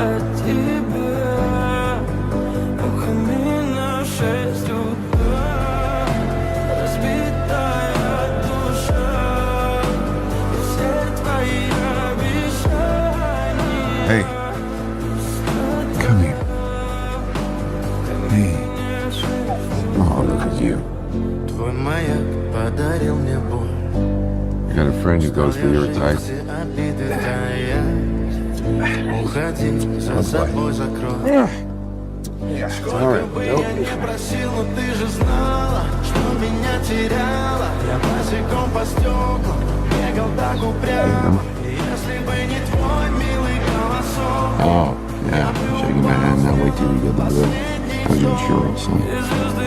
о тебе. У камина в 6 утра, разбитая душа, и все твои обещания. Hey, come here. Hey. Oh, look at you. Твой маяк подарил мне боль. I got a friend who goes for your type. Уходи, за собой закрой. Sorry, Я не просил, но ты же знала, что меня теряла. Я босиком по стеклам бегал так упрямо. Если бы не твой милый голосок. Oh, yeah. Shaking my hand now. Wait till you get the bill. How's your insurance, son? И звезды